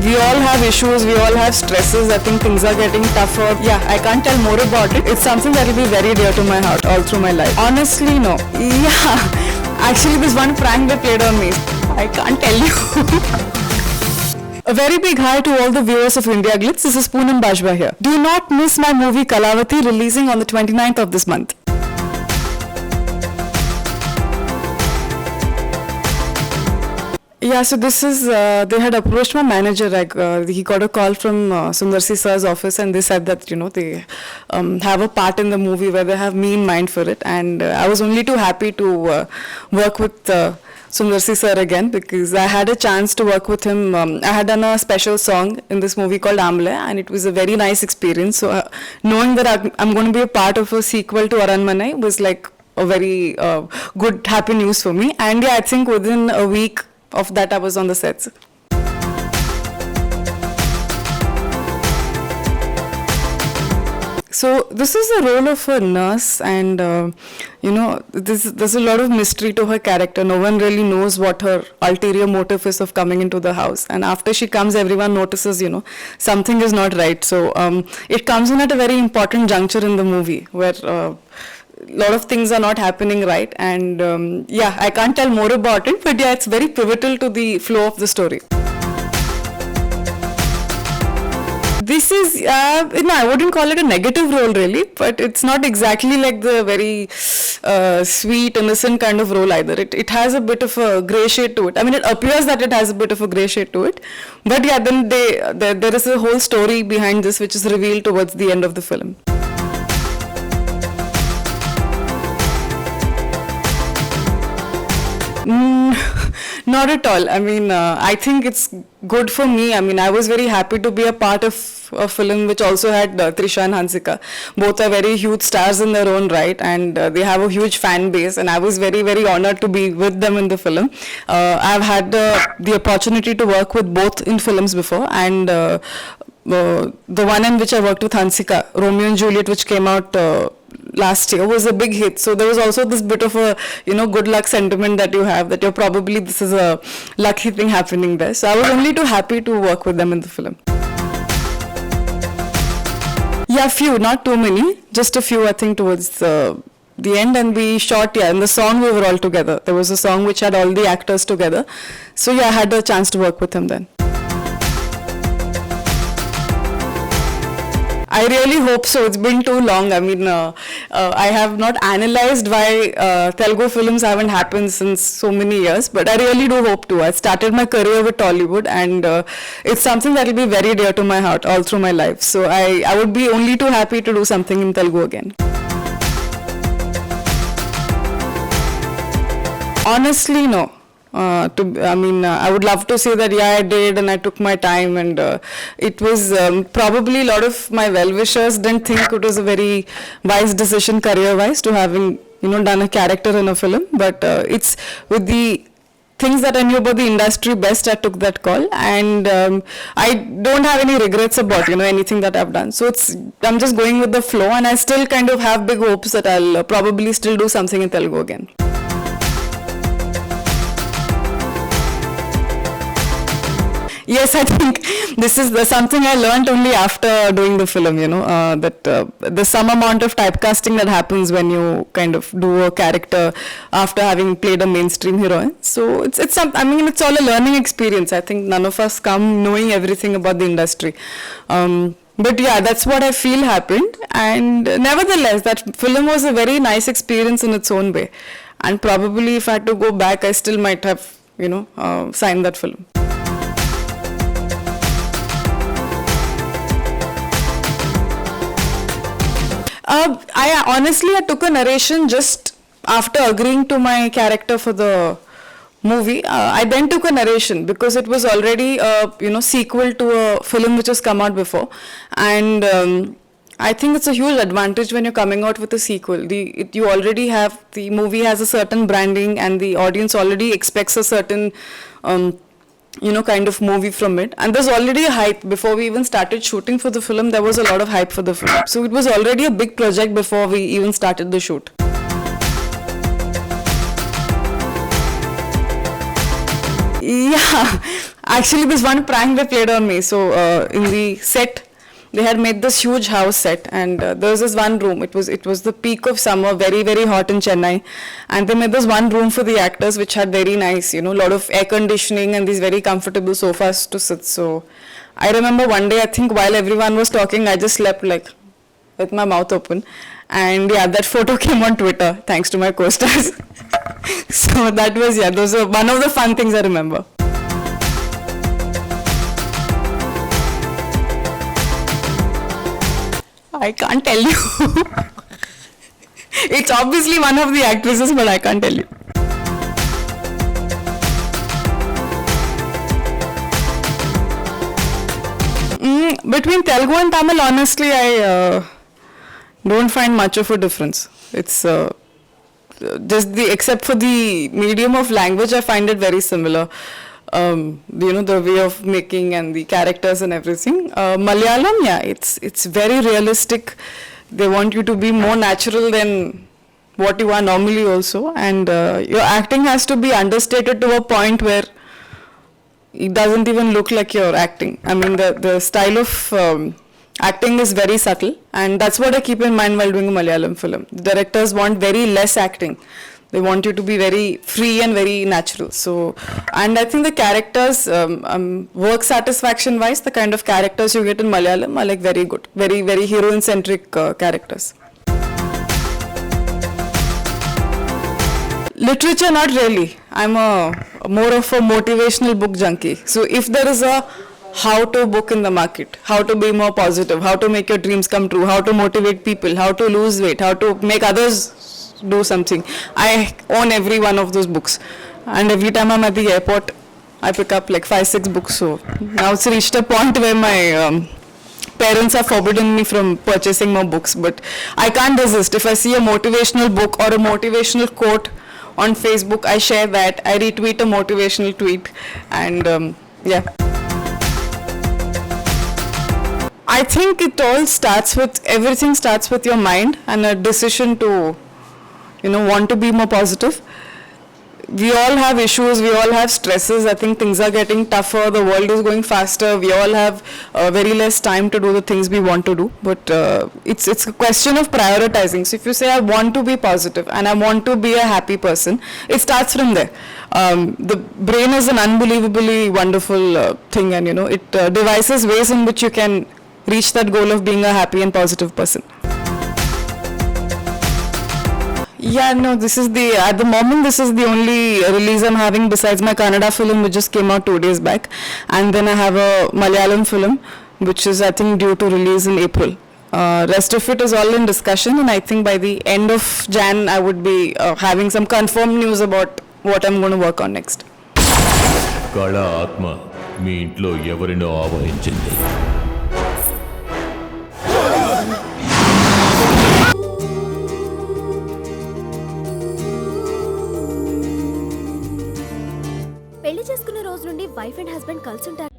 we all have issues, we all have stresses. I think things are getting tougher. Yeah, I can't tell more about it. It's something that will be very dear to my heart all through my life. Honestly, no. Yeah, actually, this one prank they played on me. I can't tell you. A very big hi to all the viewers of India Glitz. This is Poonam Bajwa here. Do not miss my movie Kalavati releasing on the 29th of this month. Yeah, so this is, they had approached my manager, like, he got a call from Sundar Si sir's office and they said that, you know, they have a part in the movie where they have me in mind for it. And I was only too happy to work with Sundar Si sir again because I had a chance to work with him. I had done a special song in this movie called Amle and it was a very nice experience. So knowing that I'm going to be a part of a sequel to Aranmanai was like a very good, happy news for me. And yeah, I think within a week of that I was on the sets. So this is the role of a nurse and you know, there's a lot of mystery to her character. No one really knows what her ulterior motive is of coming into the house, and after she comes everyone notices, you know, something is not right. So it comes in at a very important juncture in the movie where a lot of things are not happening right, and yeah, I can't tell more about it, but yeah, it's very pivotal to the flow of the story. This is, no, I wouldn't call it a negative role really, but it's not exactly like the very sweet, innocent kind of role either. It has a bit of a grey shade to it. I mean, it appears that it has a bit of a grey shade to it, but yeah, then there is a whole story behind this which is revealed towards the end of the film. Not at all. I mean, I think it's good for me. I mean, I was very happy to be a part of a film which also had Trisha and Hansika. Both are very huge stars in their own right, and they have a huge fan base, and I was very, very honored to be with them in the film. I've had the opportunity to work with both in films before, and the one in which I worked with Hansika, Romeo and Juliet, which came out last year, was a big hit. So there was also this bit of a, you know, good luck sentiment that you have, that you're probably, this is a lucky thing happening there. So I was only too happy to work with them in the film. Yeah, few, not too many, just a few I think towards the end, and we shot, yeah, in the song we were all together. There was a song which had all the actors together. So yeah, I had a chance to work with him then. I really hope so. It's been too long. I mean, I have not analyzed why Telugu films haven't happened since so many years, but I really do hope to. I started my career with Tollywood, and it's something that will be very dear to my heart all through my life. So I would be only too happy to do something in Telugu again. Honestly, no. I would love to say that yeah, I did and I took my time, and it was probably a lot of my well-wishers didn't think it was a very wise decision career-wise to having, you know, done a character in a film, but it's with the things that I knew about the industry best, I took that call, and I don't have any regrets about, you know, anything that I've done. So I'm just going with the flow, and I still kind of have big hopes that I'll probably still do something in Telugu again. Yes, I think this is something I learned only after doing the film, you know, that there's some amount of typecasting that happens when you kind of do a character after having played a mainstream heroine. So it's all a learning experience. I think none of us come knowing everything about the industry. But yeah, that's what I feel happened. And nevertheless, that film was a very nice experience in its own way. And probably if I had to go back, I still might have, you know, signed that film. I took a narration just after agreeing to my character for the movie. I then took a narration because it was already a, you know, sequel to a film which has come out before, and I think it's a huge advantage when you're coming out with a sequel. You already have, the movie has a certain branding, and the audience already expects a certain you know, kind of movie from it, and there's already a hype. Before we even started shooting for the film, there was a lot of hype for the film, so it was already a big project before we even started the shoot. Yeah, Actually, this one prank they played on me. So in the set, they had made this huge house set, and there was this one room. It was the peak of summer, very very hot in Chennai, and they made this one room for the actors, which had very nice, lot of air conditioning and these very comfortable sofas to sit. So I remember one day, I think while everyone was talking, I just slept like with my mouth open. And yeah, that photo came on Twitter thanks to my co-stars. So that was, those are one of the fun things I remember. I can't tell you. It's obviously one of the actresses, but I can't tell you. Between Telugu and Tamil, honestly, I don't find much of a difference. It's except for the medium of language, I find it very similar. The way of making and the characters and everything. Malayalam, it's very realistic. They want you to be more natural than what you are normally also, and your acting has to be understated to a point where it doesn't even look like you're acting. I mean, the style of acting is very subtle, and that's what I keep in mind while doing a Malayalam film. The directors want very less acting. They want you to be very free and very natural. So, and I think the characters, work satisfaction wise, the kind of characters you get in Malayalam are like very good, very very heroine centric characters. Literature, not really. I'm more of a motivational book junkie. So if there is a how-to book in the market, how to be more positive, how to make your dreams come true, how to motivate people, how to lose weight, how to make others do something, I own every one of those books. And every time I'm at the airport, I pick up like 5-6 books. So now it's reached a point where my parents are forbidding me from purchasing more books, but I can't resist. If I see a motivational book or a motivational quote on Facebook, I share that. I retweet a motivational tweet, and yeah. I think everything starts with your mind and a decision to, want to be more positive. We all have issues, we all have stresses. I think things are getting tougher, the world is going faster, we all have very less time to do the things we want to do, but it's a question of prioritizing. So if you say I want to be positive and I want to be a happy person, it starts from there. The brain is an unbelievably wonderful thing, and it devises ways in which you can reach that goal of being a happy and positive person. Yeah, no, at the moment, this is the only release I'm having besides my Kannada film, which just came out 2 days back. And then I have a Malayalam film, which is, I think, due to release in April. Rest of it is all in discussion, and I think by the end of Jan, I would be having some confirmed news about what I'm going to work on next. కళ ఆత్మ మీ ఇంట్లో ఎవరినో ఆవహించింది. పెళ్లి చేసుకునే రోజు నుండి wife and husband కలిసి ఉంటారు.